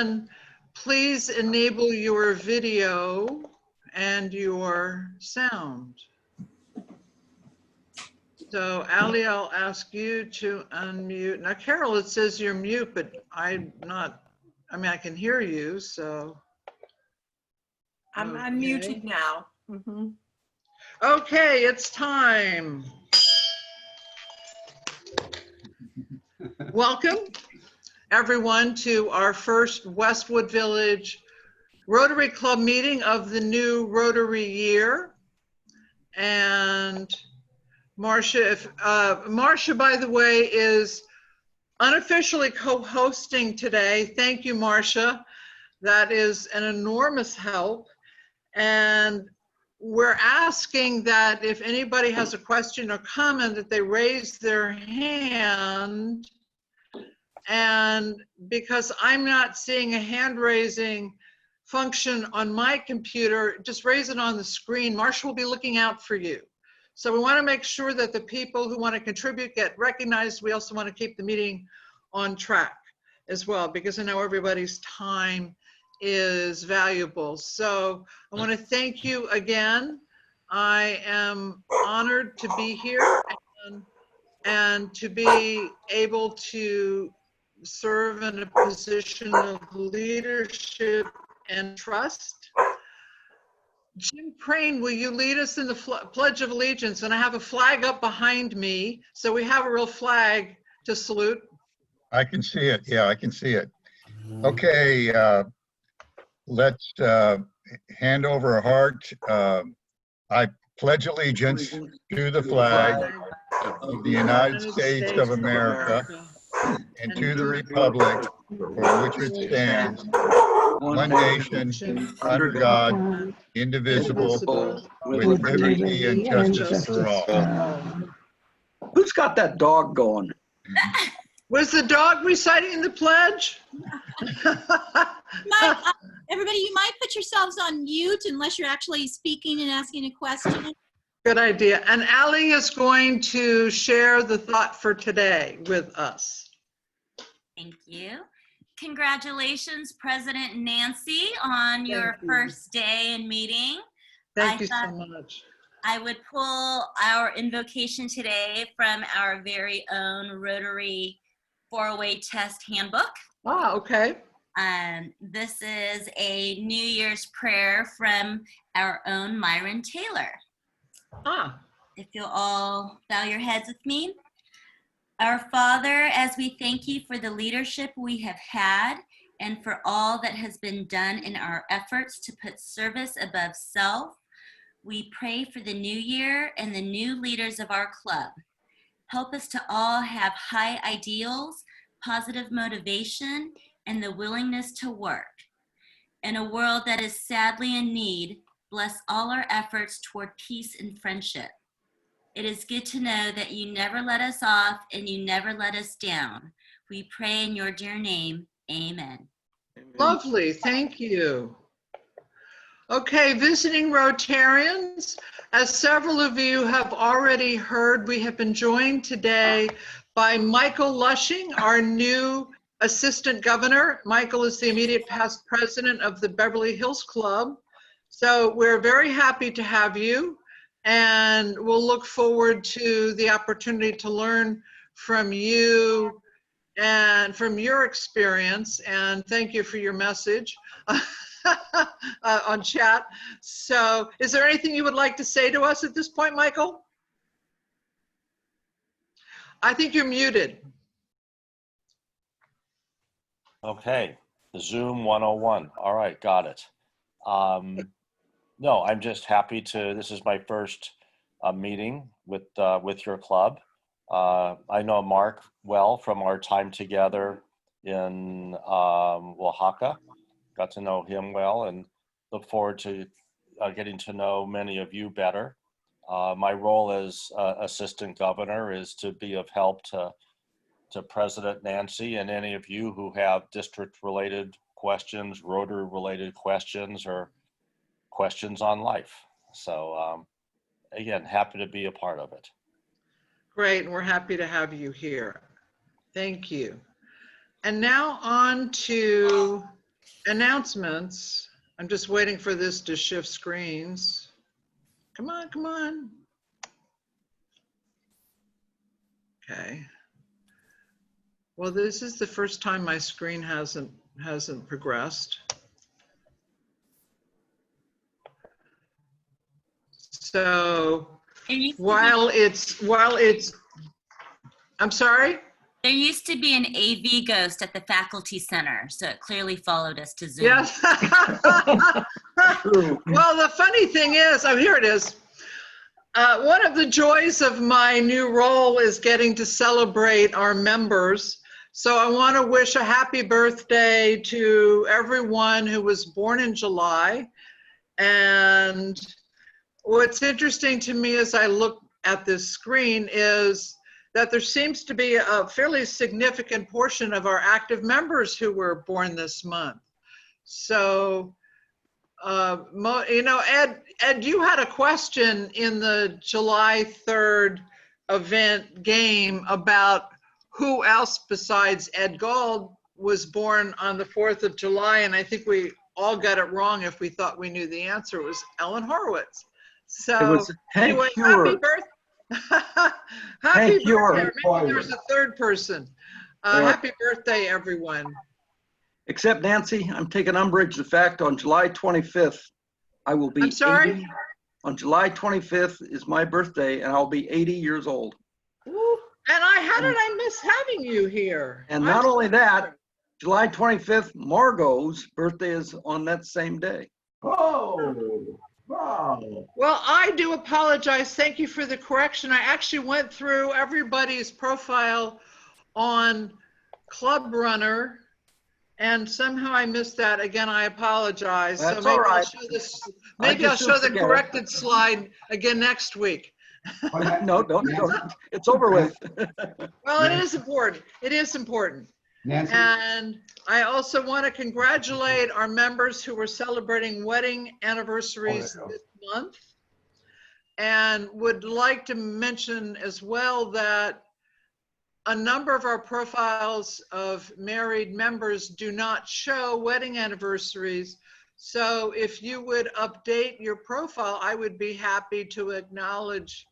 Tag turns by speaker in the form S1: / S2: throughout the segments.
S1: can please enable your video and your sound. So Ali, I'll ask you to unmute. Now, Carol, it says you're mute, but I can hear you, so.
S2: I'm muted now.
S1: Okay, it's time. Welcome, everyone, to our first Westwood Village Rotary Club meeting of the new Rotary year. And Marcia, Marcia, by the way, is unofficially co-hosting today. Thank you, Marcia. That is an enormous help. And we're asking that if anybody has a question or comment, that they raise their hand. And because I'm not seeing a hand raising function on my computer, just raise it on the screen. Marcia will be looking out for you. So we want to make sure that the people who want to contribute get recognized. We also want to keep the meeting on track as well, because I know everybody's time is valuable. So I want to thank you again. I am honored to be here and to be able to serve in a position of leadership and trust. Jim Crane, will you lead us in the Pledge of Allegiance? And I have a flag up behind me, so we have a real flag to salute.
S3: I can see it. Yeah, I can see it. Okay, let's hand over a heart. I pledge allegiance to the flag of the United States of America and to the republic for which it stands, one nation, under God, indivisible, with liberty and justice for all.
S4: Who's got that dog going?
S1: Was the dog reciting the pledge?
S5: Everybody, you might put yourselves on mute unless you're actually speaking and asking a question.
S1: Good idea. And Ali is going to share the thought for today with us.
S6: Thank you. Congratulations, President Nancy, on your first day in meeting.
S1: Thank you so much.
S6: I would pull our invocation today from our very own Rotary 4-way test handbook.
S1: Ah, okay.
S6: This is a New Year's prayer from our own Myron Taylor.
S1: Ah.
S6: If you'll all bow your heads with me. Our Father, as we thank you for the leadership we have had and for all that has been done in our efforts to put service above self, we pray for the new year and the new leaders of our club. Help us to all have high ideals, positive motivation, and the willingness to work. In a world that is sadly in need, bless all our efforts toward peace and friendship. It is good to know that you never let us off and you never let us down. We pray in your dear name, amen.
S1: Lovely, thank you. Okay, visiting Rotarians, as several of you have already heard, we have been joined today by Michael Lushing, our new Assistant Governor. Michael is the immediate past president of the Beverly Hills Club. So we're very happy to have you, and we'll look forward to the opportunity to learn from you and from your experience, and thank you for your message on chat. So is there anything you would like to say to us at this point, Michael? I think you're muted.
S7: Okay, Zoom 101. All right, got it. No, I'm just happy to, this is my first meeting with your club. I know Mark well from our time together in Oaxaca. Got to know him well and look forward to getting to know many of you better. My role as assistant governor is to be of help to President Nancy and any of you who have district-related questions, Rotary-related questions, or questions on life. So again, happy to be a part of it.
S1: Great, and we're happy to have you here. Thank you. And now on to announcements. I'm just waiting for this to shift screens. Come on, come on. Okay. Well, this is the first time my screen hasn't progressed. So while it's, I'm sorry?
S6: There used to be an AV ghost at the faculty center, so it clearly followed us to Zoom.
S1: Yes. Well, the funny thing is, oh, here it is. One of the joys of my new role is getting to celebrate our members. So I want to wish a happy birthday to everyone who was born in July. And what's interesting to me as I look at this screen is that there seems to be a fairly significant portion of our active members who were born this month. So, you know, Ed, you had a question in the July 3rd event game about who else besides Ed Gold was born on the 4th of July. And I think we all got it wrong if we thought we knew the answer. It was Ellen Horowitz. So
S4: It was Hank
S1: anyway,
S4: Hewer.
S1: happy birthday. Happy
S4: Hank Hewer.
S1: birthday. Maybe there's a third person.
S4: Yeah.
S1: Happy birthday, everyone.
S4: Except Nancy, I'm taking umbrage the fact on July 25th, I will be
S1: I'm sorry?
S4: 80. On July 25th is my birthday and I'll be 80 years old.
S1: Ooh. And how did I miss having you here?
S4: And not only that, July 25th, Margot's birthday is on that same day.
S2: Oh, wow.
S1: Well, I do apologize. Thank you for the correction. I actually went through everybody's profile on Club Runner, and somehow I missed that. Again, I apologize.
S4: That's
S1: so maybe
S4: all right.
S1: I'll show this. Maybe I'll
S4: just
S1: show the
S4: forget it.
S1: corrected slide again next week.
S4: No, don't. It's over with.
S1: Well, it is important. It is important.
S2: Nancy,
S1: And I also want to congratulate our members who were celebrating wedding anniversaries this month. And would like to mention as well that a number of our profiles of married members do not show wedding anniversaries. So if you would update your profile, I would be happy to acknowledge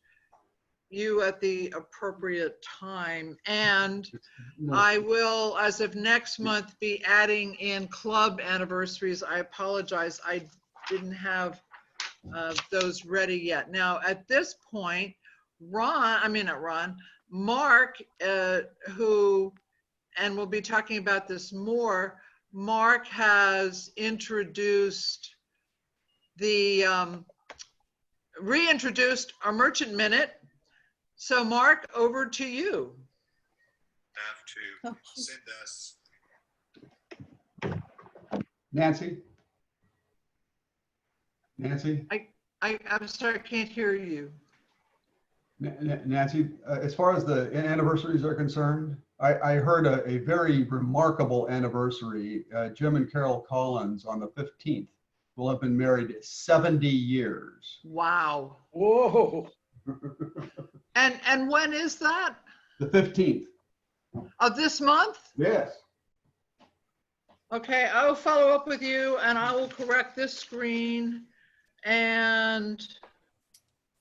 S1: you at the appropriate time. And
S2: no.
S1: I will, as of next month, be adding in club anniversaries. I apologize, I didn't have those ready yet. Now, at this point, Mark, who, and we'll be talking about this more, Mark has introduced reintroduced our Merchant Minute. So Mark, over to you.
S8: Have to send us.
S2: Nancy? Nancy?
S1: I'm sorry, I can't hear you.
S2: Nancy, as far as the anniversaries are concerned, I heard a very remarkable anniversary. Jim and Carol Collins on the 15th will have been married 70 years.
S1: Wow.
S4: Whoa.
S1: And when is that?
S2: The 15th.
S1: Of this month?
S2: Yes.
S1: Okay, I will follow up with you and I will correct this screen and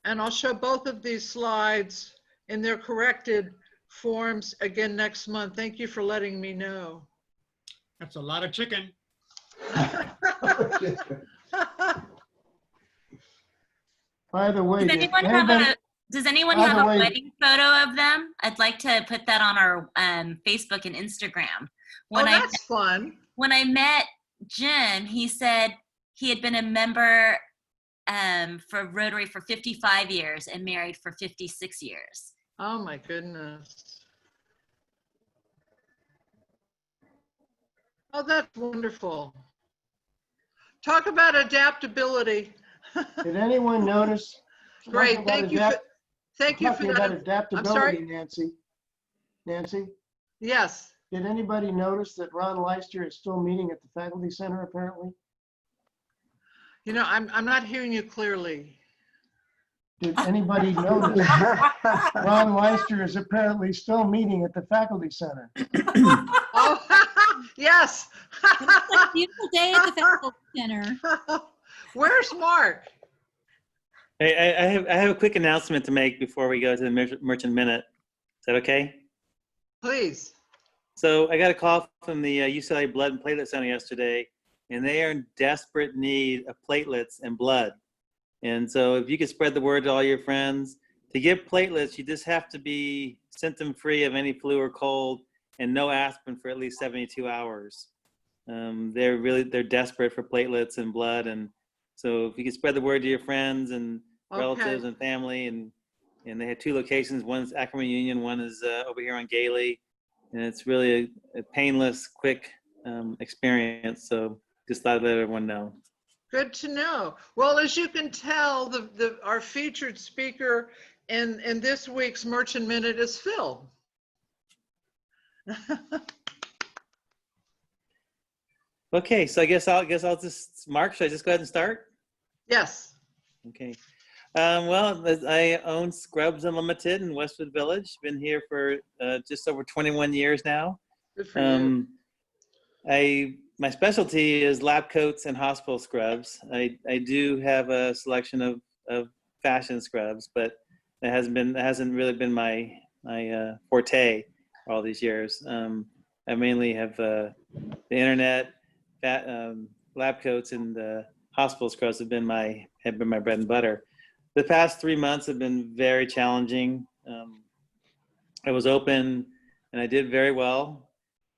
S1: I'll show both of these slides in their corrected forms again next month. Thank you for letting me know.
S9: That's a lot of chicken.
S10: By the way,
S6: Does anyone have a wedding photo of them? I'd like to put that on our Facebook and Instagram.
S1: That's fun.
S6: When I met Jim, he said he had been a member for Rotary for 55 years and married for 56 years.
S1: Oh my goodness. Oh, that's wonderful. Talk about adaptability.
S10: did anyone notice?
S1: Great, thank you for
S10: about
S1: that.
S10: adaptability,
S1: I'm sorry?
S10: Nancy. Nancy,
S1: Yes.
S10: did anybody notice that Ron Leister is still meeting at the faculty center apparently?
S1: You know, I'm not hearing you clearly.
S10: Did anybody notice Ron Leister is apparently still meeting at the faculty center?
S1: Oh, Yes.
S5: It looks like a beautiful day at the Faculty Center.
S1: Where's Mark?
S11: Hey, I have a quick announcement to make before we go to the Merchant Minute. Is that okay?
S1: Please.
S11: So I got a call from the UCLA Blood and Platelet Center yesterday, and they are in desperate need of platelets and blood. And so if you could spread the word to all your friends, to give platelets, you just have to be symptom-free of any flu or cold and no aspirin for at least 72 hours. They're desperate for platelets and blood. And so if you could spread the word to your friends and relatives and family, and they had 2 locations. One's Ackerman Union, one is over here on Gailey. And it's really a painless, quick experience. So just thought I'd let everyone know.
S1: Good to know. Well, as you can tell, our featured speaker in this week's Merchant Minute is Phil.
S11: Okay, so I guess I'll just, Mark, should I just go ahead and start?
S1: Yes.
S11: Okay. Well, I own Scrubs Unlimited in Westwood Village. Been here for just over 21 years now.
S1: Good for you.
S11: My specialty is lab coats and hospital scrubs. I do have a selection of fashion scrubs, but it hasn't really been my forte all these years. I mainly have the internet, lab coats, and hospital scrubs have been my bread and butter. The past 3 months have been very challenging. I was open and I did very well,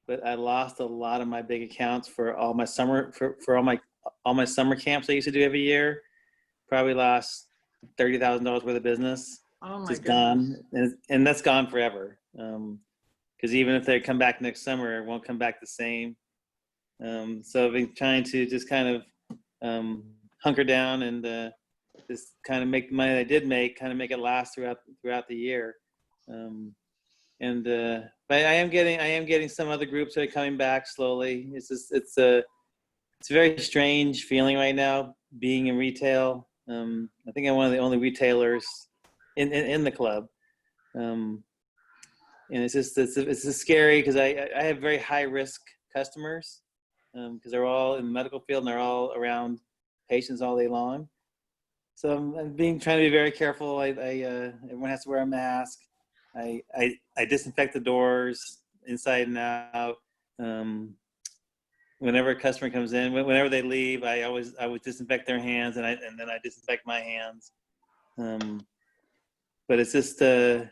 S11: but I lost a lot of my big accounts for all my summer all my summer camps I used to do every year. Probably lost $30,000 worth of business.
S1: Oh my
S11: Just
S1: goodness.
S11: gone, and that's gone forever. Because even if they come back next summer, it won't come back the same. So I've been trying to just kind of hunker down and just kind of make the money I did make, kind of make it last throughout the year. But I am getting some other groups that are coming back slowly. It's a very strange feeling right now being in retail. I think I'm one of the only retailers in the club. And it's just scary because I have very high risk customers because they're all in the medical field and they're all around patients all day long. So I'm trying to be very careful. Everyone has to wear a mask. I disinfect the doors inside and out. Whenever a customer comes in, whenever they leave, I would disinfect their hands and then I disinfect my hands. But it's just I've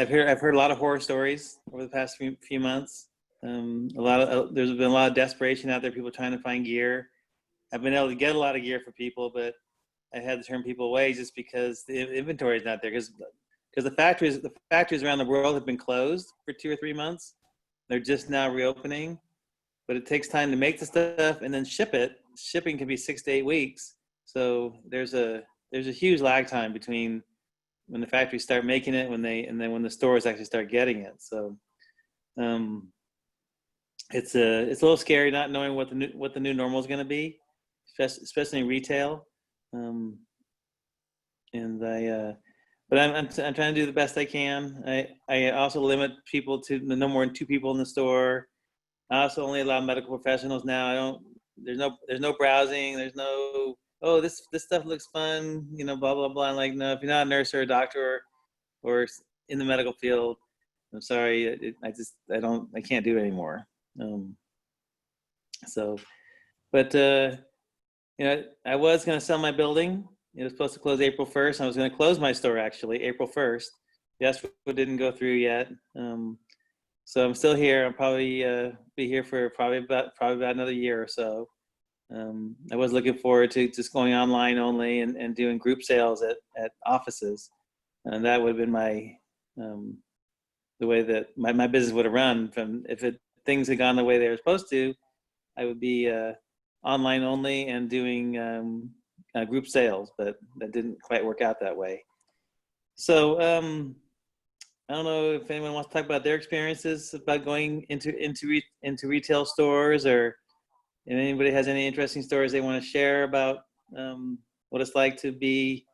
S11: heard a lot of horror stories over the past few months. There's been a lot of desperation out there, people trying to find gear. I've been able to get a lot of gear for people, but I had to turn people away just because the inventory is not there. Because the factories around the world have been closed for 2 or 3 months. They're just now reopening, but it takes time to make the stuff and then ship it. Shipping can be 6 to 8 weeks. So there's a huge lag time between when the factories start making it and then when the stores actually start getting it. So it's a little scary not knowing what the new normal is going to be, especially in retail. But I'm trying to do the best I can. I also limit people to no more than 2 people in the store. I also only allow medical professionals now. There's no browsing. There's no, oh, this stuff looks fun, blah blah blah. I'm like, no, if you're not a nurse or a doctor or in the medical field, I'm sorry, I can't do it anymore. I was going to sell my building. It was supposed to close April 1st. I was going to close my store actually April 1st. Yes, it didn't go through yet. So I'm still here. I'll probably be here for probably about another year or so. I was looking forward to just going online only and doing group sales at offices, and that would have been the way that my business would have run. If things had gone the way they were supposed to, I would be online only and doing group sales, but that didn't quite work out that way. So I don't know if anyone wants to talk about their experiences about going into retail stores, or if anybody has any interesting stories they want to share about what it's like to be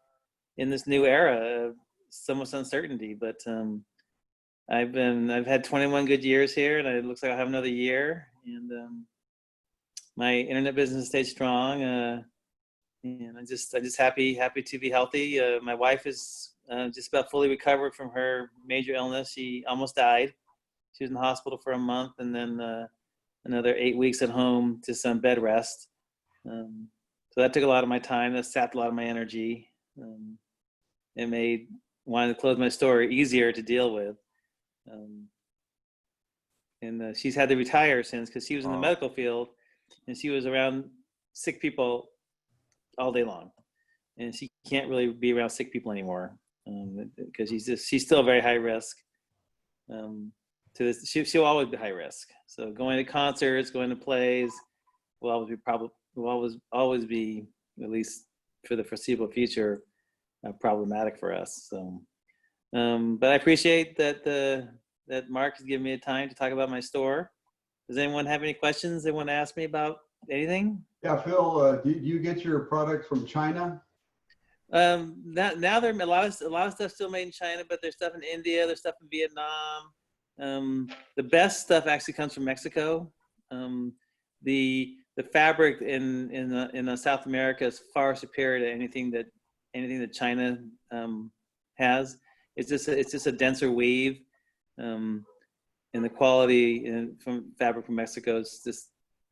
S11: in this new era of so much uncertainty. But I've had 21 good years here, and it looks like I'll have another year. And my internet business stayed strong. And I'm just happy to be healthy. My wife is just about fully recovered from her major illness. She almost died. She was in the hospital for a month, and then another 8 weeks at home, just on bed rest. So that took a lot of my time. That sapped a lot of my energy. It made wanting to close my store easier to deal with. And she's had to retire since, because she was in the medical field, and she was around sick people all day long, and she can't really be around sick people anymore, because she's still very high risk. She'll always be high risk. So going to concerts, going to plays, will always be, at least for the foreseeable future, problematic for us. So, but I appreciate that Mark has given me a time to talk about my store. Does anyone have any questions they want to ask me about anything?
S2: Yeah, Phil, do you get your product from China?
S11: Now there a lot of stuff still made in China, but there's stuff in India, there's stuff in Vietnam. The best stuff actually comes from Mexico. The fabric in South America is far superior to anything that China has. It's just a denser weave, and the quality from fabric from Mexico is just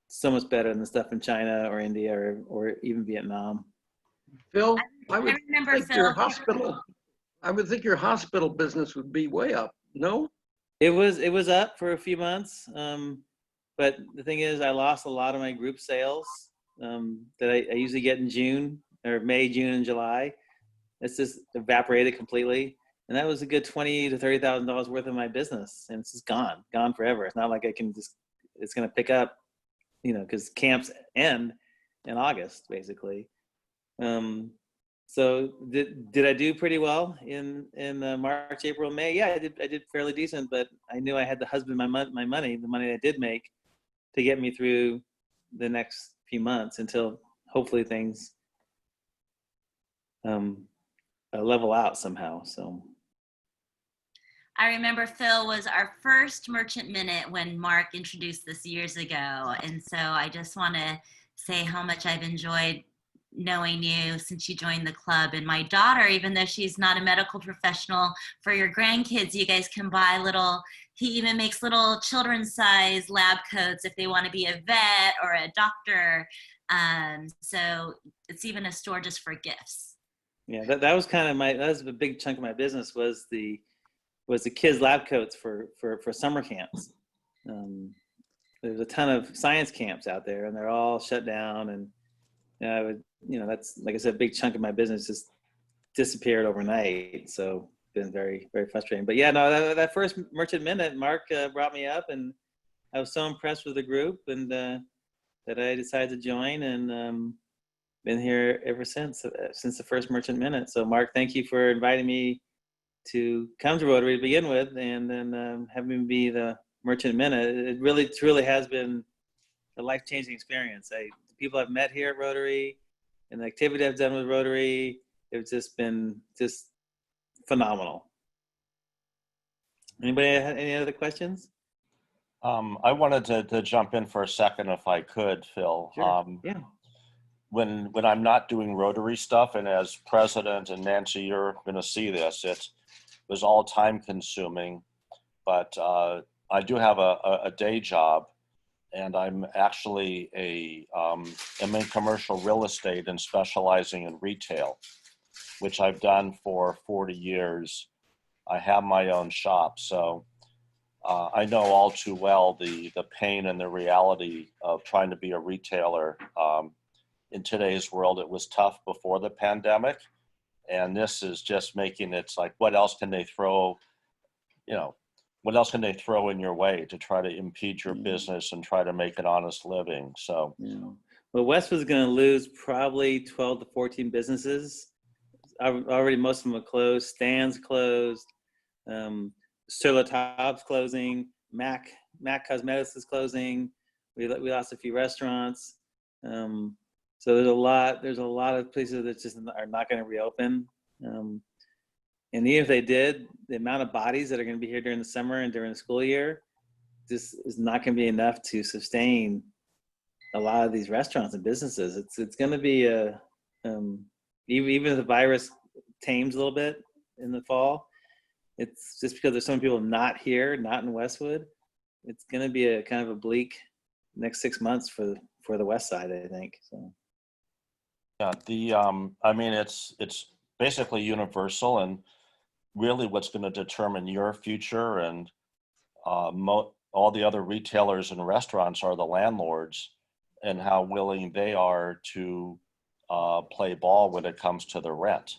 S11: so much better than the stuff in China or India or even Vietnam.
S4: Phil, I
S6: remember
S4: think
S6: Phil.
S4: your hospital, I would think your hospital business would be way up. No?
S11: It was up for a few months, but the thing is, I lost a lot of my group sales that I usually get in June or May, June, and July. It's just evaporated completely, and that was a good $20,000 to $30,000 worth of my business, and it's just gone forever. It's not like it's going to pick up, because camps end in August, basically. So did I do pretty well in March, April, May? Yeah, I did fairly decent, but I knew I had to husband my money, the money I did make, to get me through the next few months until hopefully things level out somehow. So
S6: I remember Phil was our first Merchant Minute when Mark introduced this years ago. And so I just want to say how much I've enjoyed knowing you since you joined the club. And my daughter, even though she's not a medical professional, for your grandkids, you guys can buy he even makes little children's size lab coats if they want to be a vet or a doctor. So it's even a store just for gifts.
S11: Yeah, that was kind of that was a big chunk of my business was the kids lab coats for summer camps. There's a ton of science camps out there, and they're all shut down, and I would, that's, like I said, a big chunk of my business just disappeared overnight. So it's been very, very frustrating. But yeah, no, that first Merchant Minute, Mark brought me up, and I was so impressed with the group, and that I decided to join, and been here ever since the first Merchant Minute. So Mark, thank you for inviting me to come to Rotary to begin with, and then having me be the Merchant Minute. It really, truly has been a life-changing experience. The people I've met here at Rotary and the activity I've done with Rotary, it's just been phenomenal. Anybody have any other questions?
S7: I wanted to jump in for a second if I could, Phil.
S11: Sure. Yeah.
S7: When I'm not doing Rotary stuff, and as president, and Nancy, you're going to see this, it was all time consuming, but I do have a day job, and I'm actually I'm in commercial real estate and specializing in retail, which I've done for 40 years. I have my own shop, so I know all too well the pain and the reality of trying to be a retailer. In today's world, it was tough before the pandemic, and this is just making it like, what else can they throw, what else can they throw in your way to try to impede your business and try to make an honest living? So,
S11: well, Westwood's going to lose probably 12 to 14 businesses. Already, most of them are closed. Stan's closed. Sur La Table's closing. Mac Cosmetics is closing. We lost a few restaurants. So there's a lot of places that just are not going to reopen. And even if they did, the amount of bodies that are going to be here during the summer and during the school year, this is not going to be enough to sustain a lot of these restaurants and businesses. It's going to be even if the virus tames a little bit in the fall, it's just because there's so many people not here, not in Westwood. It's going to be a kind of a bleak next 6 months for the West Side, I think. So.
S7: Yeah, I mean, it's basically universal, and really what's going to determine your future and all the other retailers and restaurants are the landlords and how willing they are to play ball when it comes to the rent.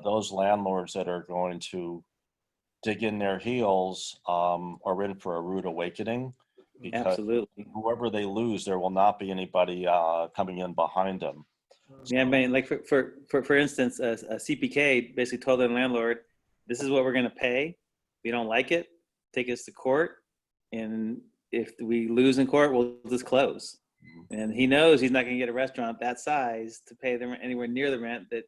S7: Those landlords that are going to dig in their heels are in for a rude awakening, because
S11: Absolutely.
S7: whoever they lose, there will not be anybody coming in behind them.
S11: Yeah, I mean, like for instance, a CPK basically told their landlord, "This is what we're going to pay. If you don't like it, take us to court, and if we lose in court, we'll just close." And he knows he's not going to get a restaurant that size to pay them anywhere near the rent that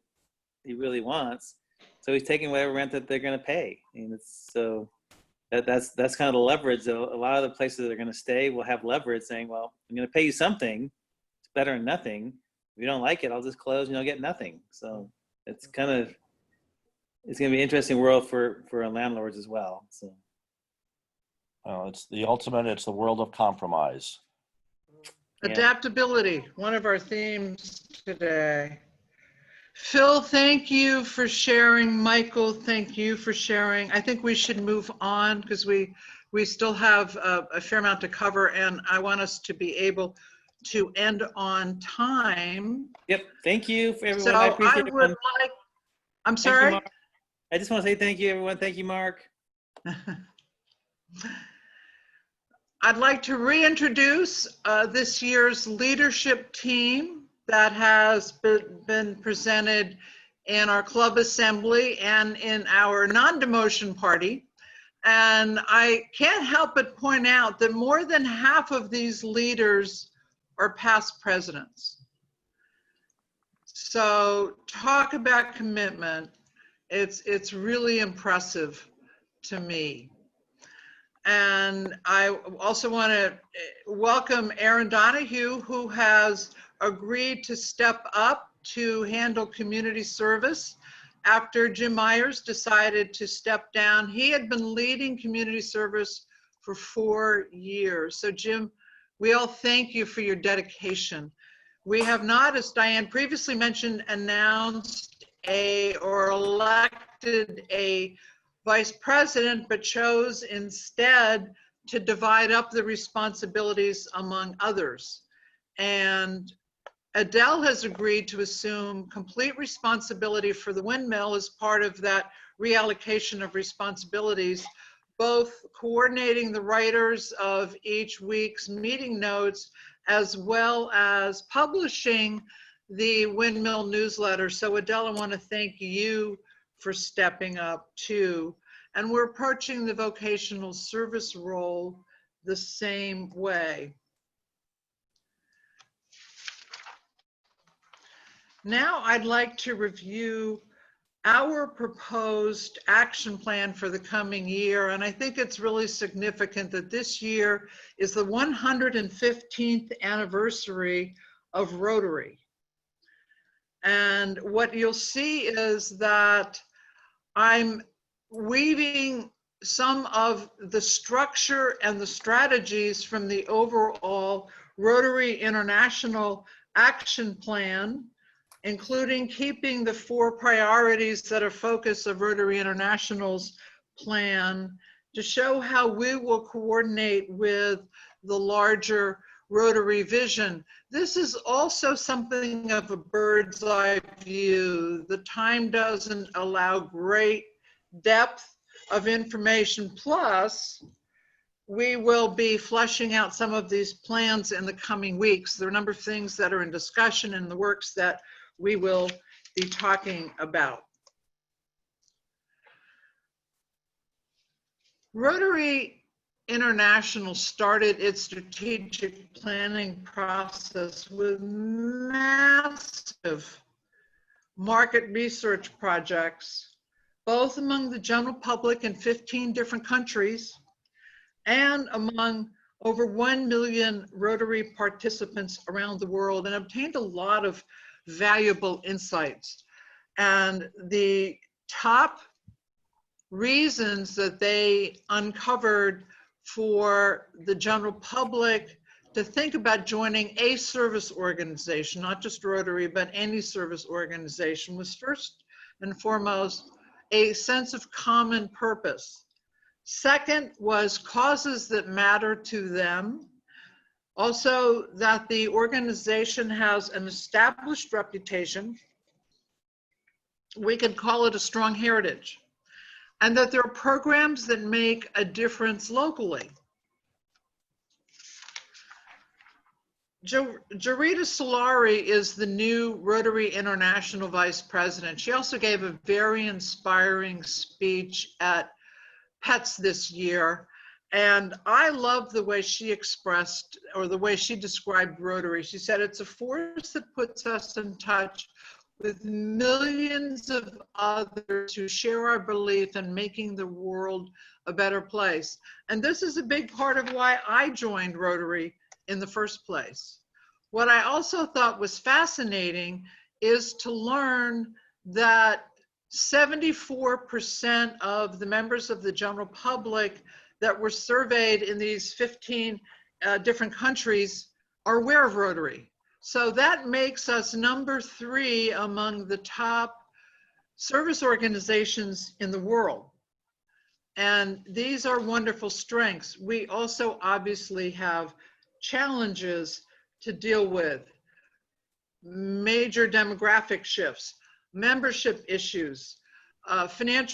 S11: he really wants. So he's taking whatever rent that they're going to pay. And that's kind of the leverage. A lot of the places that are going to stay will have leverage, saying, "Well, I'm going to pay you something. It's better than nothing. If you don't like it, I'll just close and you'll get nothing." So it's going to be an interesting world for landlords as well. So.
S7: It's the ultimate, it's the world of compromise.
S1: Adaptability, one of our themes today. Phil, thank you for sharing. Michael, thank you for sharing. I think we should move on because we still have a fair amount to cover, and I want us to be able to end on time.
S11: Yep. Thank you for everyone.
S1: So
S11: I appreciate
S1: I would like, I'm sorry?
S11: you, I just want to say thank you, everyone. Thank you, Mark.
S1: I'd like to reintroduce this year's leadership team that has been presented in our club assembly and in our non-demotion party. And I can't help but point out that more than half of these leaders are past presidents. So talk about commitment. It's really impressive to me. And I also want to welcome Aaron Donahue, who has agreed to step up to handle community service after Jim Myers decided to step down. He had been leading community service for 4 years. So Jim, we all thank you for your dedication. We have not, as Diane previously mentioned, announced or elected a vice president, but chose instead to divide up the responsibilities among others. And Adele has agreed to assume complete responsibility for the windmill as part of that reallocation of responsibilities, both coordinating the writers of each week's meeting notes, as well as publishing the windmill newsletter. So Adele, I want to thank you for stepping up too. And we're approaching the vocational service role the same way. Now I'd like to review our proposed action plan for the coming year. And I think it's really significant that this year is the 115th anniversary of Rotary. And what you'll see is that I'm weaving some of the structure and the strategies from the overall Rotary International Action Plan, including keeping the 4 priorities that are focus of Rotary International's plan, to show how we will coordinate with the larger Rotary vision. This is also something of a bird's eye view. The time doesn't allow great depth of information. Plus, we will be fleshing out some of these plans in the coming weeks. There are a number of things that are in discussion in the works that we will be talking about. Rotary International started its strategic planning process with massive market research projects both among the general public in 15 different countries and among over 1 million Rotary participants around the world, and obtained a lot of valuable insights. And the top reasons that they uncovered for the general public to think about joining a service organization, not just Rotary, but any service organization, was first and foremost a sense of common purpose. Second was causes that matter to them. Also, that the organization has an established reputation. We could call it a strong heritage. And that there are programs that make a difference locally. Jarita Solari is the new Rotary International Vice President. She also gave a very inspiring speech at PETS this year. And I love the way she expressed, or the way she described Rotary. She said, it's a force that puts us in touch with millions of others who share our belief in making the world a better place. And this is a big part of why I joined Rotary in the first place. What I also thought was fascinating is to learn that 74% of the members of the general public that were surveyed in these 15 different countries are aware of Rotary. So that makes us number 3 among the top service organizations in the world. And these are wonderful strengths. We also obviously have challenges to deal with. Major demographic shifts, membership issues,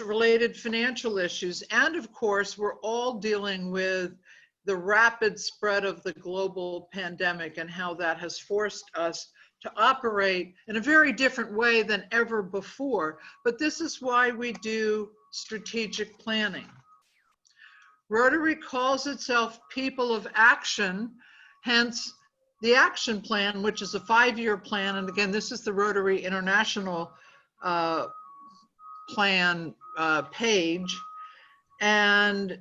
S1: related financial issues, and of course, we're all dealing with the rapid spread of the global pandemic and how that has forced us to operate in a very different way than ever before. But this is why we do strategic planning. Rotary calls itself People of Action, hence the action plan, which is a 5-year plan. And again, this is the Rotary International plan page. And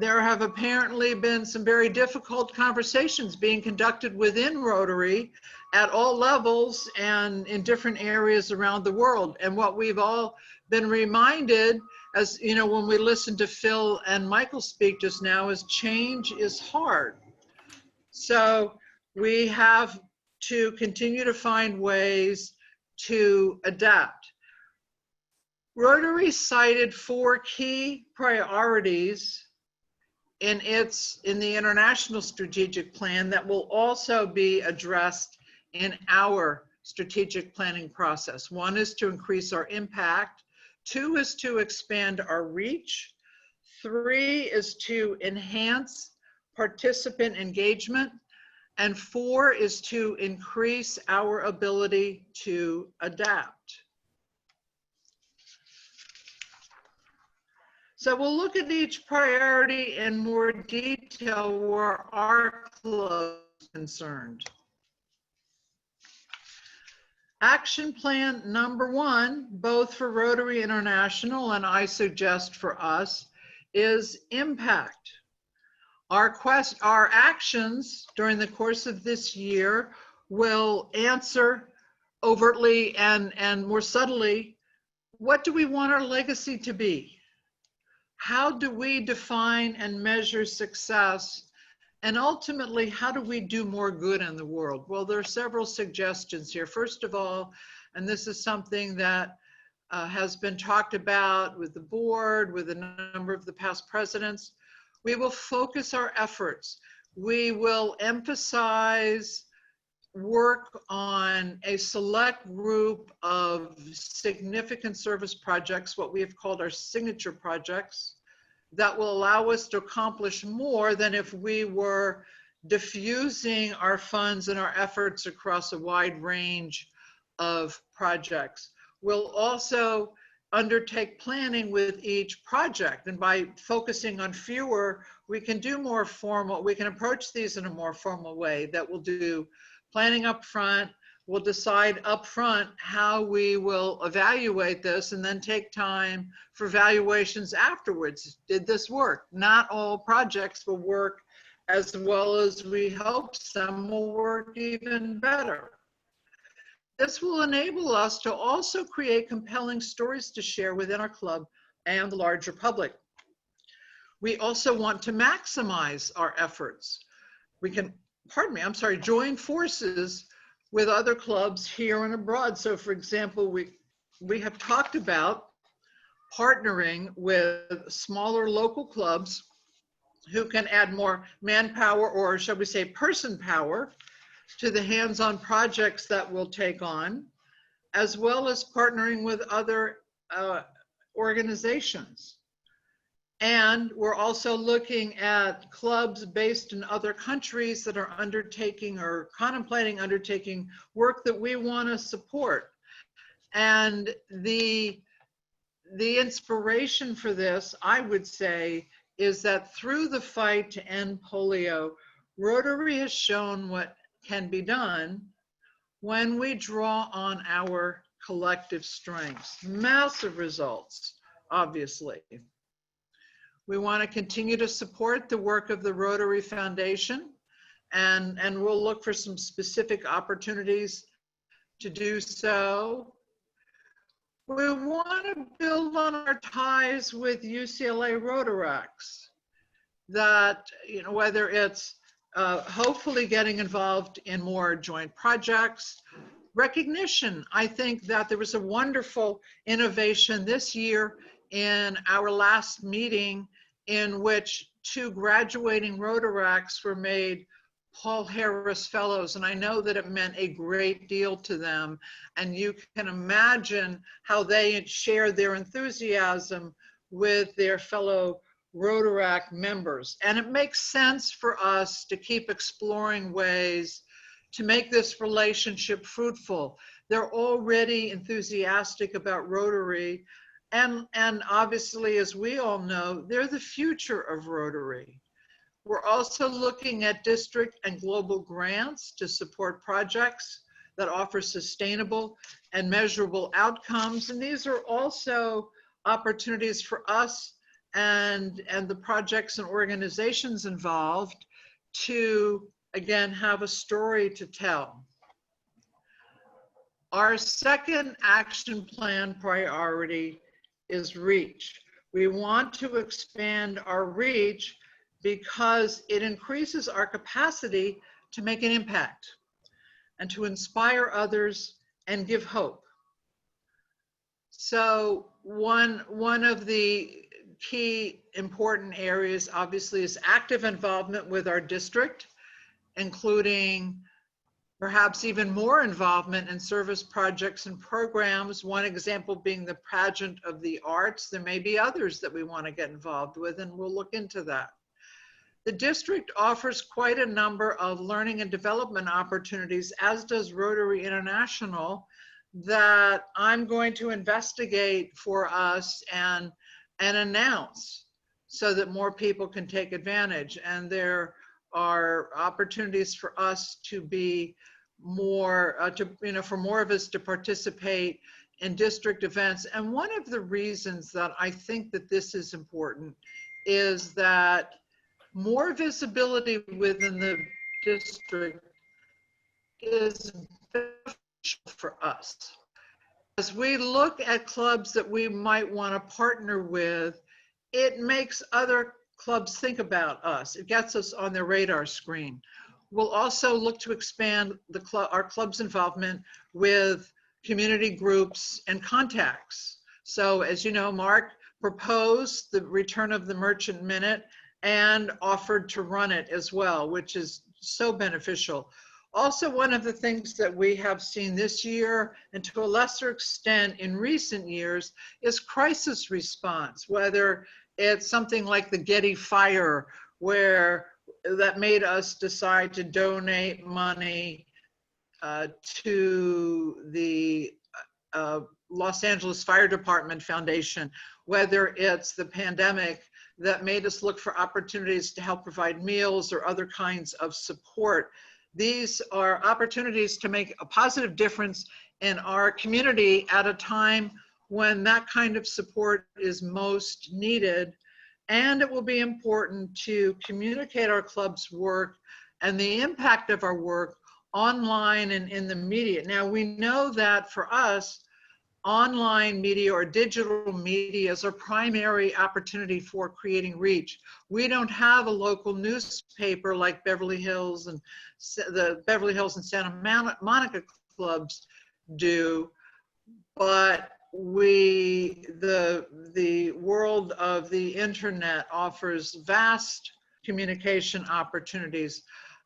S1: there have apparently been some very difficult conversations being conducted within Rotary at all levels and in different areas around the world. And what we've all been reminded, as you know, when we listened to Phil and Michael speak just now, is change is hard. So we have to continue to find ways to adapt. Rotary cited 4 key priorities in the international strategic plan that will also be addressed in our strategic planning process. 1 is to increase our impact. 2 is to expand our reach. 3 is to enhance participant engagement. And 4 is to increase our ability to adapt. So we'll look at each priority in more detail where our club is concerned. Action plan number 1, both for Rotary International and I suggest for us, is impact. Our actions during the course of this year will answer overtly and more subtly, what do we want our legacy to be? How do we define and measure success? And ultimately, how do we do more good in the world? Well, there are several suggestions here. First of all, and this is something that has been talked about with the board, with a number of the past presidents, we will focus our efforts. We will emphasize work on a select group of significant service projects, what we have called our signature projects, that will allow us to accomplish more than if we were diffusing our funds and our efforts across a wide range of projects. We'll also undertake planning with each project, and by focusing on fewer, we can do more formal, we can approach these in a more formal way that will do planning up front, we'll decide upfront how we will evaluate this and then take time for evaluations afterwards. Did this work? Not all projects will work as well as we hope. Some will work even better. This will enable us to also create compelling stories to share within our club and the larger public. We also want to maximize our efforts. We can, join forces with other clubs here and abroad. So for example, we have talked about partnering with smaller local clubs who can add more manpower, or shall we say person power, to the hands-on projects that we'll take on, as well as partnering with other organizations. And we're also looking at clubs based in other countries that are undertaking or contemplating undertaking work that we want to support. And the inspiration for this, I would say, is that through the fight to end polio, Rotary has shown what can be done when we draw on our collective strengths. Massive results, obviously. We want to continue to support the work of the Rotary Foundation, and we'll look for some specific opportunities to do so. We want to build on our ties with UCLA Rotaracts, that, you know, whether it's hopefully getting involved in more joint projects, recognition. I think that there was a wonderful innovation this year in our last meeting in which 2 graduating Rotaracts were made Paul Harris Fellows, and I know that it meant a great deal to them, and you can imagine how they shared their enthusiasm with their fellow Rotaract members. And it makes sense for us to keep exploring ways to make this relationship fruitful. They're already enthusiastic about Rotary, and obviously, as we all know, they're the future of Rotary. We're also looking at district and global grants to support projects that offer sustainable and measurable outcomes. And these are also opportunities for us and the projects and organizations involved to, again, have a story to tell. Our second action plan priority is reach. We want to expand our reach because it increases our capacity to make an impact and to inspire others and give hope. So one of the key important areas obviously is active involvement with our district, including perhaps even more involvement in service projects and programs. One example being the Pageant of the Arts. There may be others that we want to get involved with, and we'll look into that. The district offers quite a number of learning and development opportunities, as does Rotary International, that I'm going to investigate for us and announce so that more people can take advantage. And there are opportunities for us to be more, for more of us to participate in district events. And one of the reasons that I think that this is important is that more visibility within the district is beneficial for us. As we look at clubs that we might want to partner with, it makes other clubs think about us. It gets us on their radar screen. We'll also look to expand our club's involvement with community groups and contacts. So as you know, Mark proposed the return of the Merchant Minute and offered to run it as well, which is so beneficial. Also, one of the things that we have seen this year, and to a lesser extent in recent years, is crisis response, whether it's something like the Getty Fire, where that made us decide to donate money to the Los Angeles Fire Department Foundation, whether it's the pandemic that made us look for opportunities to help provide meals or other kinds of support. these are opportunities to make a positive difference in our community at a time when that kind of support is most needed. And it will be important to communicate our club's work and the impact of our work online and in the media. Now, we know that for us, online media or digital media is our primary opportunity for creating reach. We don't have a local newspaper like Beverly Hills and the Beverly Hills and Santa Monica clubs do, but the world of the internet offers vast communication opportunities.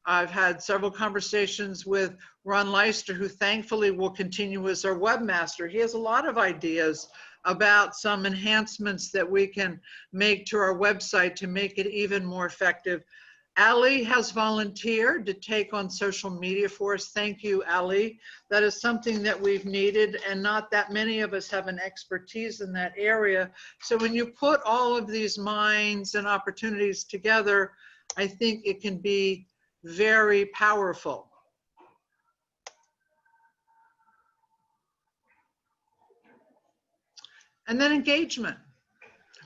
S1: I've had several conversations with Ron Leister, who thankfully will continue as our webmaster. He has a lot of ideas about some enhancements that we can make to our website to make it even more effective. Ali has volunteered to take on social media for us. Thank you, Ali. That is something that we've needed, and not that many of us have an expertise in that area. So when you put all of these minds and opportunities together, I think it can be very powerful. And then engagement.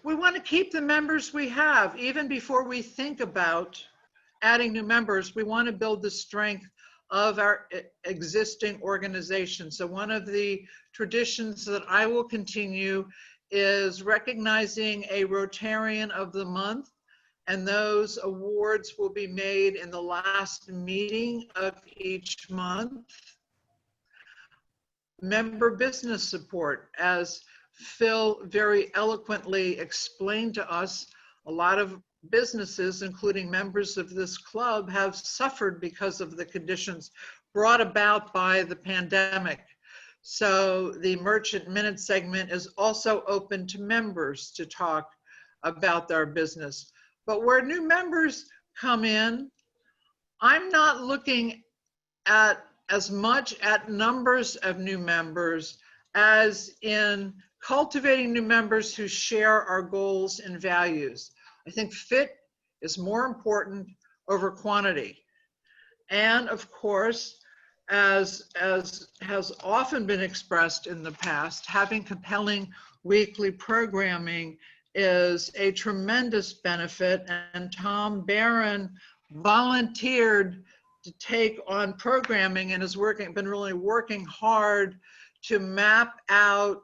S1: We want to keep the members we have. Even before we think about adding new members, we want to build the strength of our existing organization. So one of the traditions that I will continue is recognizing a Rotarian of the Month, and those awards will be made in the last meeting of each month. Member business support, as Phil very eloquently explained to us, a lot of businesses, including members of this club, have suffered because of the conditions brought about by the pandemic. So the Merchant Minute segment is also open to members to talk about their business. But where new members come in, I'm not looking at as much at numbers of new members as in cultivating new members who share our goals and values. I think fit is more important over quantity. And of course, as has often been expressed in the past, having compelling weekly programming is a tremendous benefit. And Tom Barron volunteered to take on programming and has been really working hard to map out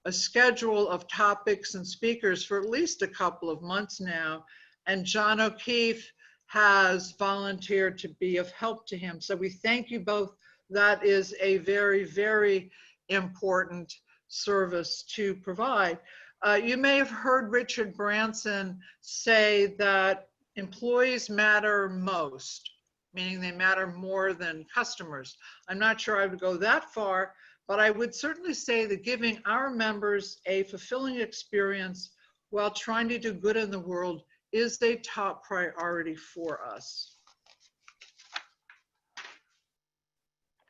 S1: a schedule of topics and speakers for at least a couple of months now. And John O'Keefe has volunteered to be of help to him. So we thank you both. That is a very, very important service to provide. You may have heard Richard Branson say that employees matter most, meaning they matter more than customers. I'm not sure I would go that far, but I would certainly say that giving our members a fulfilling experience while trying to do good in the world is a top priority for us.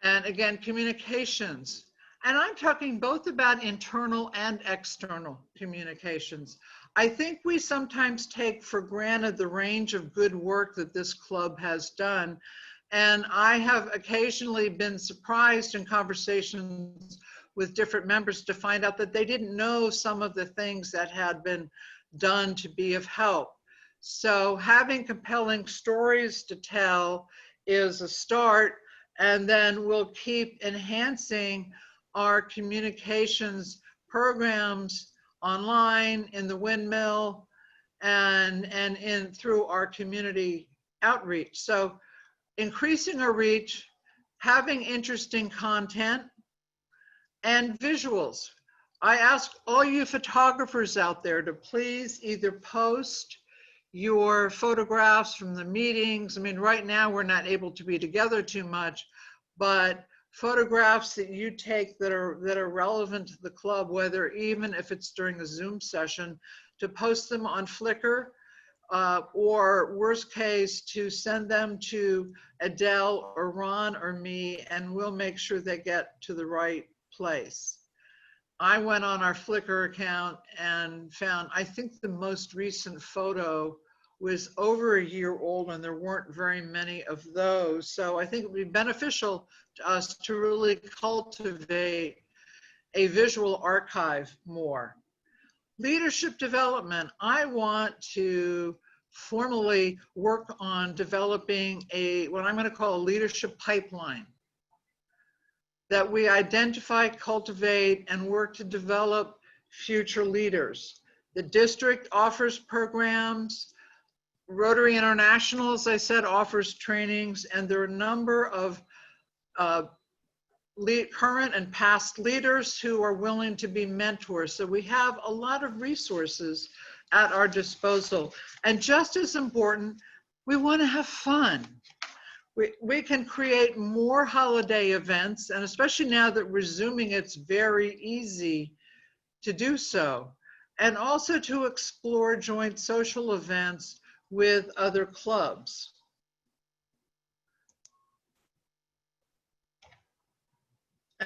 S1: And again, communications. And I'm talking both about internal and external communications. I think we sometimes take for granted the range of good work that this club has done. And I have occasionally been surprised in conversations with different members to find out that they didn't know some of the things that had been done to be of help. So having compelling stories to tell is a start, and then we'll keep enhancing our communications programs online, in the windmill, and in through our community outreach. So increasing our reach, having interesting content, and visuals. I ask all you photographers out there to please either post your photographs from the meetings. I mean, right now we're not able to be together too much, but photographs that you take that are relevant to the club, whether even if it's during a Zoom session, to post them on Flickr, or worst case, to send them to Adele or Ron or me, and we'll make sure they get to the right place. I went on our Flickr account and found, I think the most recent photo was over a year old and there weren't very many of those. So I think it would be beneficial to us to really cultivate a visual archive more. Leadership development. I want to formally work on developing what I'm going to call a leadership pipeline that we identify, cultivate, and work to develop future leaders. The district offers programs. Rotary International, as I said, offers trainings, and there are a number of current and past leaders who are willing to be mentors. So we have a lot of resources at our disposal. And just as important, we want to have fun. We can create more holiday events, and especially now that we're Zooming, it's very easy to do so. And also to explore joint social events with other clubs.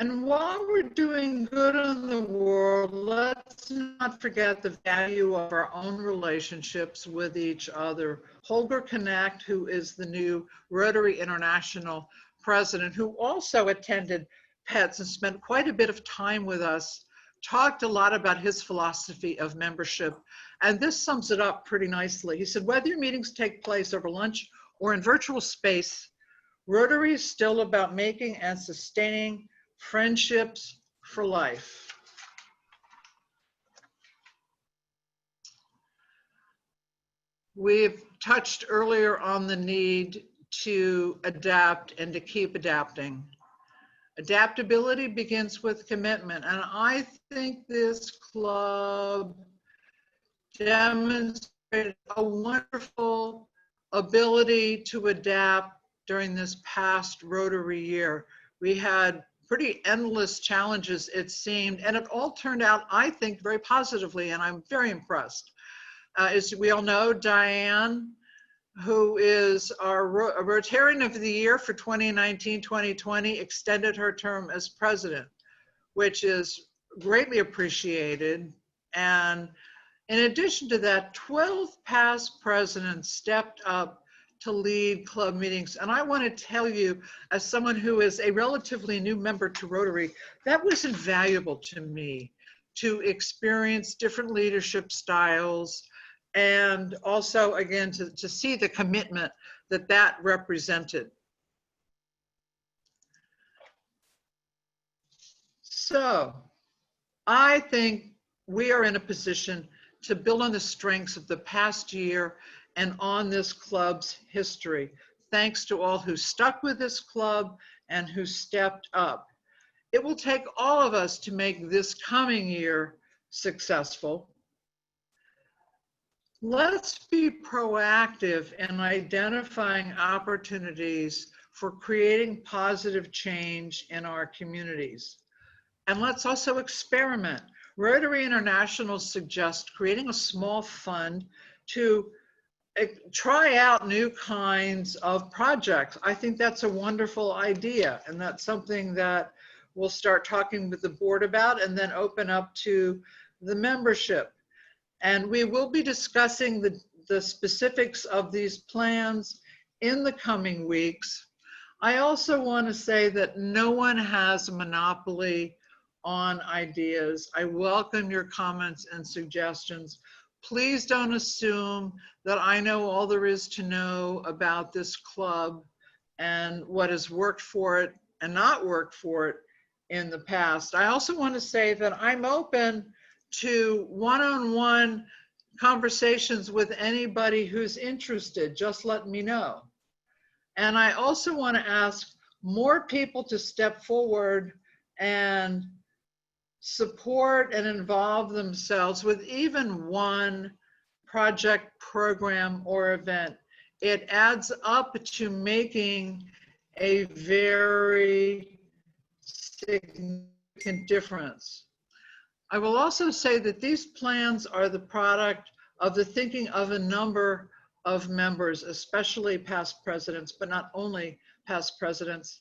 S1: And while we're doing good in the world, let's not forget the value of our own relationships with each other. Holger Knecht, who is the new Rotary International president, who also attended PETS and spent quite a bit of time with us, talked a lot about his philosophy of membership. And this sums it up pretty nicely. He said, whether your meetings take place over lunch or in virtual space, Rotary is still about making and sustaining friendships for life. We've touched earlier on the need to adapt and to keep adapting. Adaptability begins with commitment, and I think this club demonstrated a wonderful ability to adapt during this past Rotary year. We had pretty endless challenges, it seemed, and it all turned out, I think, very positively, and I'm very impressed. As we all know, Diane, who is our Rotarian of the Year for 2019-2020, extended her term as president, which is greatly appreciated. And in addition to that, 12 past presidents stepped up to lead club meetings. And I want to tell you, as someone who is a relatively new member to Rotary, that was invaluable to me to experience different leadership styles, and also, again, to see the commitment that that represented. So I think we are in a position to build on the strengths of the past year and on this club's history. Thanks to all who stuck with this club and who stepped up. It will take all of us to make this coming year successful. Let's be proactive in identifying opportunities for creating positive change in our communities. And let's also experiment. Rotary International suggests creating a small fund to try out new kinds of projects. I think that's a wonderful idea, and that's something that we'll start talking with the board about and then open up to the membership. And we will be discussing the specifics of these plans in the coming weeks. I also want to say that no one has a monopoly on ideas. I welcome your comments and suggestions. Please don't assume that I know all there is to know about this club and what has worked for it and not worked for it in the past. I also want to say that I'm open to one-on-one conversations with anybody who's interested. Just let me know. And I also want to ask more people to step forward and support and involve themselves with even one project, program, or event. It adds up to making a very significant difference. I will also say that these plans are the product of the thinking of a number of members, especially past presidents, but not only past presidents.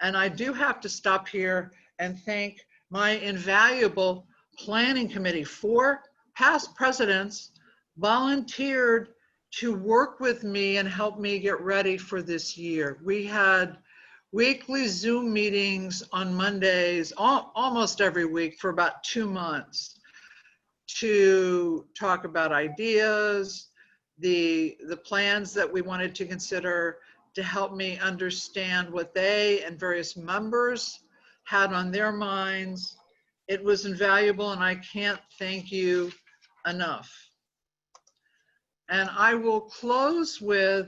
S1: And I do have to stop here and thank my invaluable planning committee. 4 past presidents volunteered to work with me and help me get ready for this year. We had weekly Zoom meetings on Mondays, almost every week for about 2 months, to talk about ideas, the plans that we wanted to consider, to help me understand what they and various members had on their minds. It was invaluable, and I can't thank you enough. And I will close with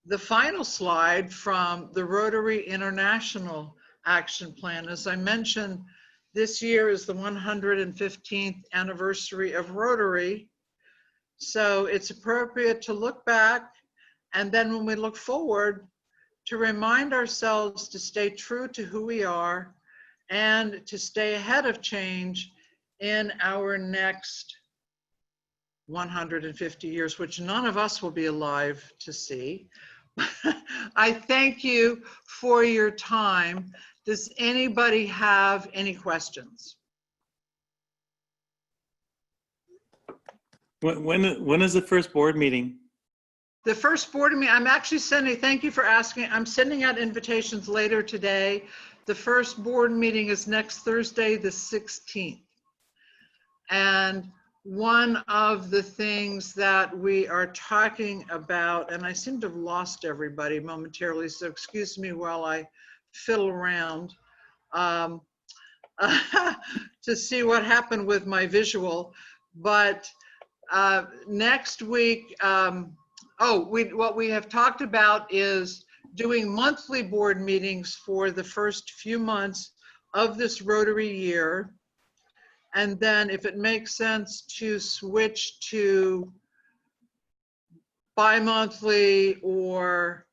S1: the final slide from the Rotary International Action Plan. As I mentioned, this year is the 115th anniversary of Rotary. So it's appropriate to look back, and then when we look forward, to remind ourselves to stay true to who we are and to stay ahead of change in our next 150 years, which none of us will be alive to see. I thank you for your time. Does anybody have any questions?
S11: When is the first board meeting?
S1: The first board meeting, I'm actually sending, thank you for asking, I'm sending out invitations later today. The first board meeting is next Thursday, the 16th. And one of the things that we are talking about, and I seem to have lost everybody momentarily, so excuse me while I fiddle around to see what happened with my visual. But next week, what we have talked about is doing monthly board meetings for the first few months of this Rotary year. And then if it makes sense to switch to bi-monthly or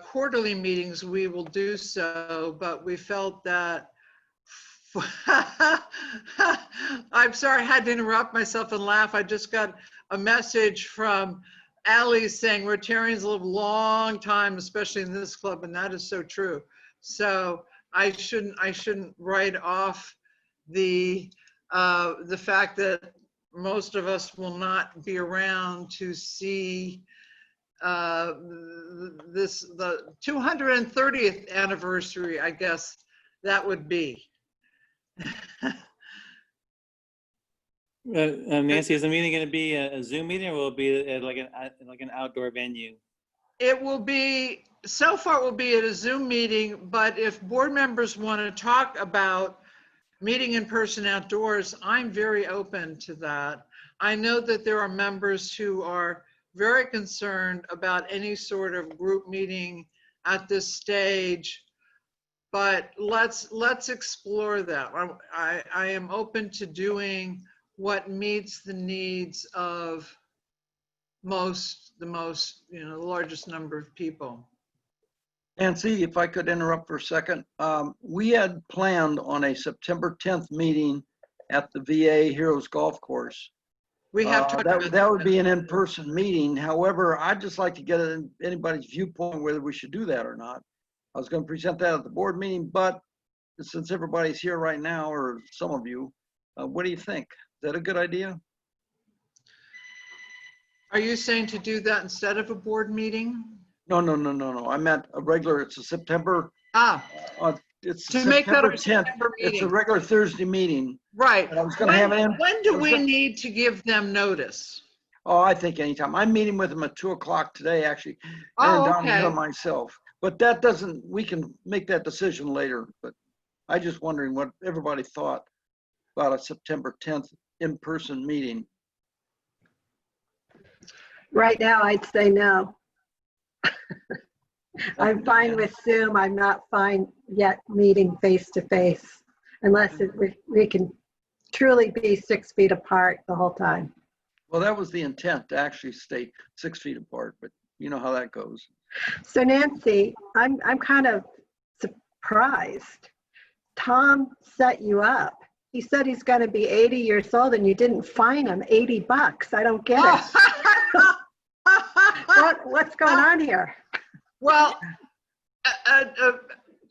S1: quarterly meetings, we will do so. But we felt that, I'm sorry, I had to interrupt myself and laugh. I just got a message from Allie saying Rotarians live a long time, especially in this club, and that is so true. So I shouldn't write off the fact that most of us will not be around to see the 230th anniversary, I guess that would be.
S11: Nancy, is the meeting going to be a Zoom meeting, or will it be at like an outdoor venue?
S1: It will be, so far it will be at a Zoom meeting, but if board members want to talk about meeting in person outdoors, I'm very open to that. I know that there are members who are very concerned about any sort of group meeting at this stage, but let's explore that. I am open to doing what meets the needs of the largest number of people.
S4: Nancy, if I could interrupt for a second. We had planned on a September 10th meeting at the VA Heroes Golf Course.
S1: We have talked about
S4: that would be an in-person meeting. However, I'd just like to get anybody's viewpoint whether we should do that or not. I was going to present that at the board meeting, but since everybody's here right now, or some of you, what do you think? Is that a good idea?
S1: Are you saying to do that instead of a board meeting?
S4: No. I meant a regular, it's a September. It's
S1: to make that our
S4: 10th.
S1: September meeting.
S4: It's a regular Thursday meeting.
S1: Right.
S4: I was going to have it in.
S1: When do we need to give them notice?
S4: Oh, I think anytime. I'm meeting with them at 2 o'clock today, actually.
S1: Oh,
S4: down
S1: okay.
S4: here myself. But that doesn't, we can make that decision later. But I just wondering what everybody thought about a September 10th in-person meeting.
S12: Right now, I'd say no. I'm fine with Zoom. I'm not fine yet meeting face to face, unless we can truly be 6 feet apart the whole time.
S4: Well, that was the intent, to actually stay 6 feet apart, but you know how that goes.
S12: So Nancy, I'm kind of surprised. Tom set you up. He said he's going to be 80 years old and you didn't fine him $80. I don't get it. What's going on here?
S1: Well,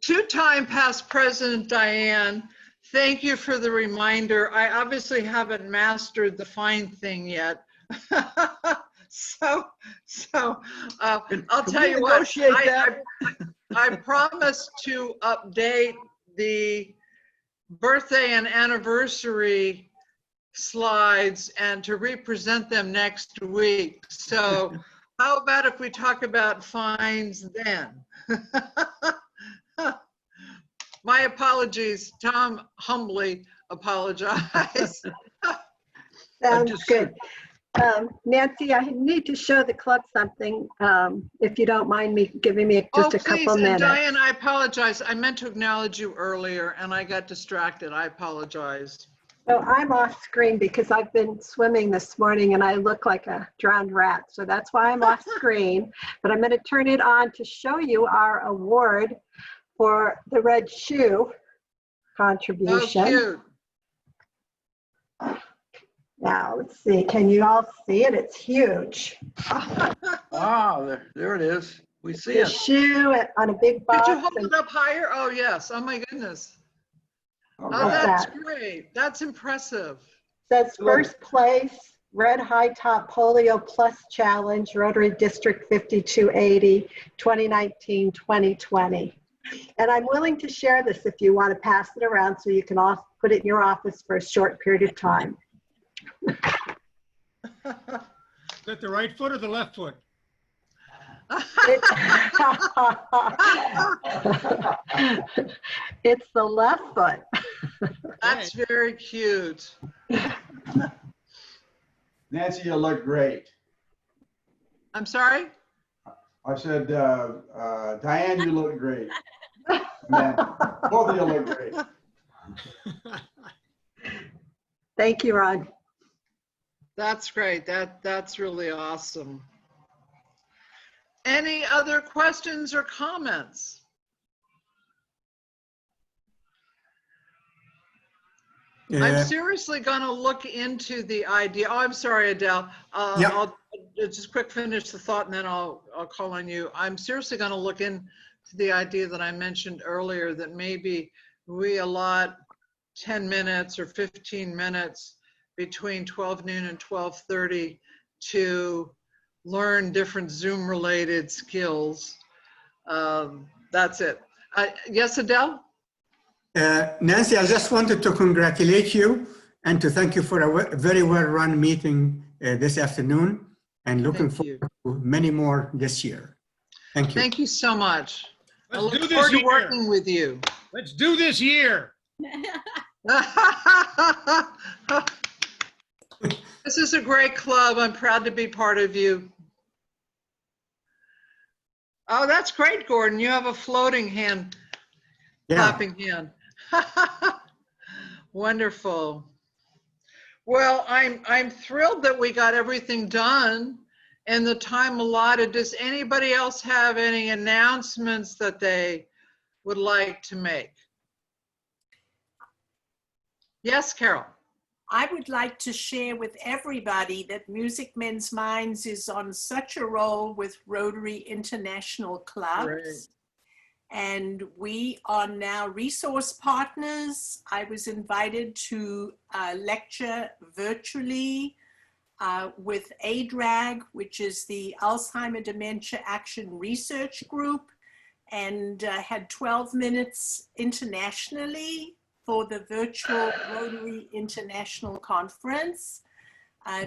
S1: two-time past President Diane, thank you for the reminder. I obviously haven't mastered the fine thing yet. So, I'll
S4: Can
S1: tell
S4: we
S1: you what,
S4: negotiate that?
S1: I promised to update the birthday and anniversary slides and to represent them next week. So how about if we talk about fines then? My apologies. Tom humbly apologized.
S12: Sounds
S4: just-
S12: good. Nancy, I need to show the club something, if you don't mind me giving me just a couple
S1: Please,
S12: minutes.
S1: Diane, I apologize. I meant to acknowledge you earlier and I got distracted. I apologize.
S12: So I'm off screen because I've been swimming this morning and I look like a drowned rat. So that's why I'm off screen. But I'm going to turn it on to show you our award for the red shoe
S1: Oh,
S12: contribution.
S1: cute.
S12: Now, let's see. Can you all see it? It's huge.
S4: Wow, there it is. We see
S12: The
S4: it.
S12: shoe on a big
S1: Could
S12: box.
S1: you hold
S12: and
S1: it up higher? Oh, yes. Oh, my goodness.
S4: All
S1: Oh,
S4: right.
S1: that's
S12: that?
S1: great. That's impressive.
S12: Says first place, Red High Top Polio Plus Challenge, Rotary District 5280, 2019-2020. And I'm willing to share this if you want to pass it around so you can all put it in your office for a short period of time.
S9: Is that the right foot or the left foot?
S12: It's the left foot.
S1: That's very cute.
S2: Nancy, you look great.
S1: I'm sorry?
S2: I said, Diane, you look great. Man, both of you look great.
S12: Thank you, Ron.
S1: That's great. That's really awesome. Any other questions or comments? I'm seriously going to look into the idea. Oh, I'm sorry, Adele. I'll just quick finish the thought and then I'll call on you. I'm seriously going to look into the idea that I mentioned earlier that maybe we allot 10 minutes or 15 minutes between 12 noon and 12:30 to learn different Zoom related skills. That's it. Yes, Adele?
S13: Nancy, I just wanted to congratulate you and to thank you for a very well-run meeting this afternoon, and looking forward to many more this year. Thank you.
S1: Thank you so much. I
S9: Let's
S1: look
S9: do this
S1: forward to
S9: year.
S1: working with you.
S9: Let's do this year.
S1: This is a great club. I'm proud to be part of you. Oh, that's great, Gordon. You have a floating hand, clapping hand. Wonderful. Well, I'm thrilled that we got everything done in the time allotted. Does anybody else have any announcements that they would like to make? Yes, Carol.
S14: I would like to share with everybody that Music Men's Minds is on such a roll with Rotary International Clubs.
S1: Great.
S14: And we are now resource partners. I was invited to lecture virtually with ADRAG, which is the Alzheimer Dementia Action Research Group, and had 12 minutes internationally for the virtual Rotary International Conference.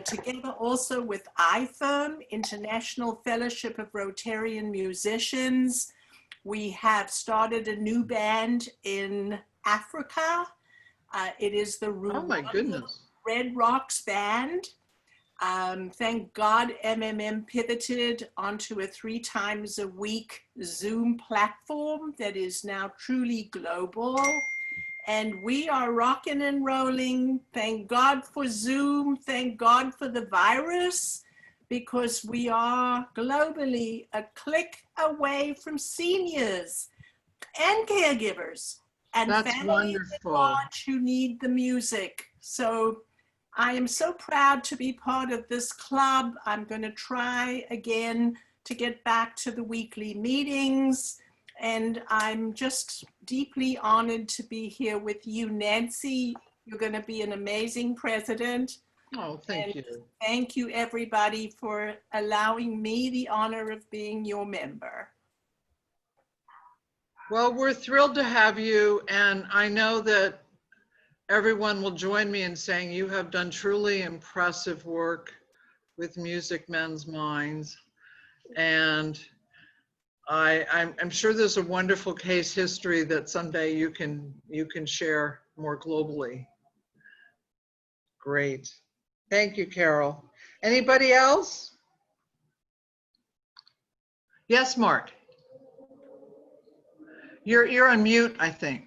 S14: Together also with IFERM, International Fellowship of Rotarian Musicians. We have started a new band in Africa. It is the
S1: Oh my goodness.
S14: Red Rocks Band. Thank God MMM pivoted onto a 3 times a week Zoom platform that is now truly global. And we are rocking and rolling. Thank God for Zoom. Thank God for the virus, because we are globally a click away from seniors and caregivers and
S1: That's
S14: families at
S1: wonderful.
S14: large who need the music. So I am so proud to be part of this club. I'm going to try again to get back to the weekly meetings. And I'm just deeply honored to be here with you, Nancy. You're going to be an amazing president.
S1: Oh, thank you.
S14: Thank you, everybody, for allowing me the honor of being your member.
S1: Well, we're thrilled to have you, and I know that everyone will join me in saying you have done truly impressive work with Music Men's Minds. And I'm sure there's a wonderful case history that someday you can share more globally. Great. Thank you, Carol. Anybody else? Yes, Mark. You're on mute, I think.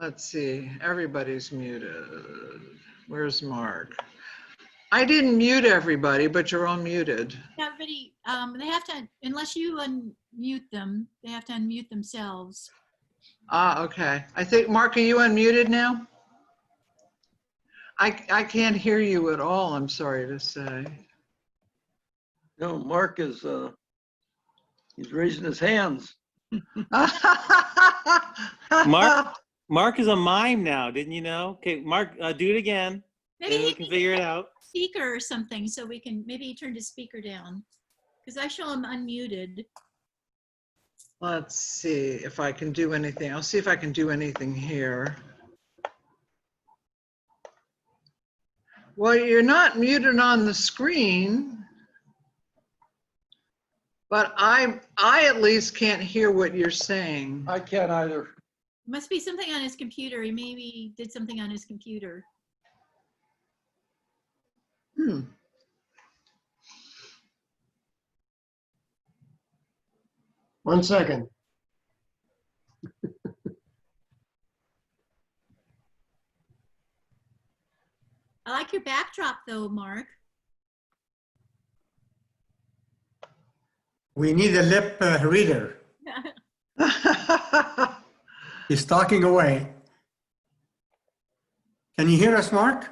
S1: Let's see, everybody's muted. Where's Mark? I didn't mute everybody, but you're all muted.
S5: Everybody, they have to, unless you unmute them, they have to unmute themselves.
S1: Ah, okay. I think, Mark, are you unmuted now? I can't hear you at all, I'm sorry to say.
S4: No, Mark is, he's raising his hands.
S11: Mark is a mime now, didn't you know? Okay, Mark, do it again.
S5: Maybe
S11: and
S5: he
S11: we can figure it out.
S5: Speaker or something, so we can, maybe he turned his speaker down. Because I show him unmuted.
S1: Let's see if I can do anything. I'll see if I can do anything here. Well, you're not muted on the screen, but I at least can't hear what you're saying.
S4: I can't either.
S5: Must be something on his computer. He maybe did something on his computer.
S1: Hmm.
S10: One second.
S5: I like your backdrop though, Mark.
S13: We need a lip reader. He's talking away. Can you hear us, Mark?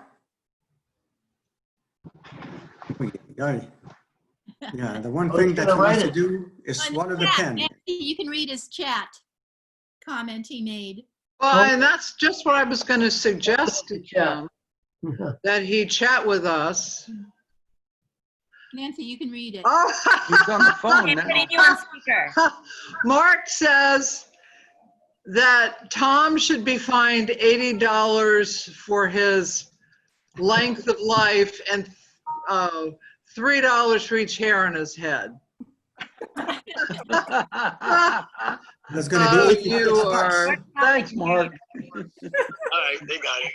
S13: Yeah, the one thing that he wants to do is swallow the pen.
S5: Nancy, you can read his chat comment he made.
S1: Well, and that's just what I was going to suggest to him, that he chat with us.
S5: Nancy, you can read it.
S1: Oh,
S4: he's on the phone now.
S6: Putting you on speaker.
S1: Mark says that Tom should be fined $80 for his length of life and $3 for each hair on his head.
S13: That's going to be
S1: you are.
S4: Thanks, Mark.
S8: All right, they got it.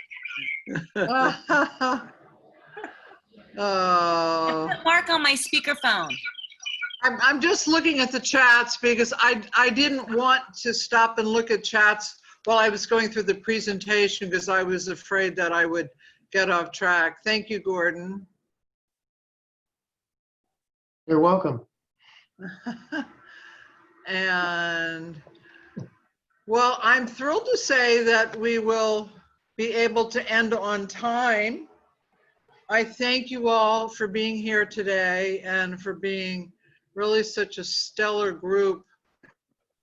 S6: Put Mark on my speakerphone.
S1: I'm just looking at the chats because I didn't want to stop and look at chats while I was going through the presentation because I was afraid that I would get off track. Thank you, Gordon.
S10: You're welcome.
S1: And well, I'm thrilled to say that we will be able to end on time. I thank you all for being here today and for being really such a stellar group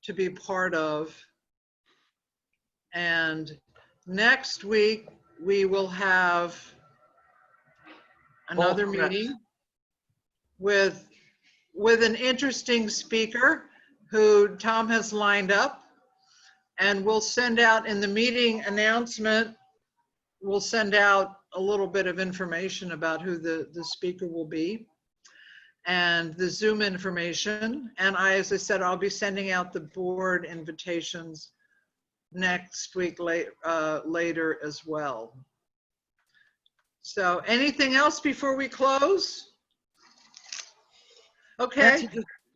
S1: to be part of. And next week, we will have another meeting with an interesting speaker who Tom has lined up. And we'll send out in the meeting announcement, we'll send out a little bit of information about who the speaker will be and the Zoom information. And as I said, I'll be sending out the board invitations next week later as well. So anything else before we close? Okay.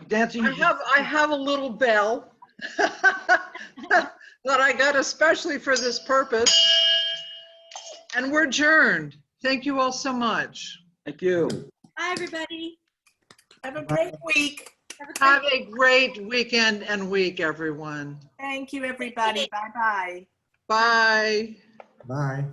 S4: Nancy,
S1: I have a little bell that I got especially for this purpose. And we're adjourned. Thank you all so much.
S4: Thank you.
S5: Bye, everybody.
S14: Have a great week.
S1: Have a great weekend and week, everyone.
S14: Thank you, everybody. Bye-bye.
S1: Bye.
S13: Bye.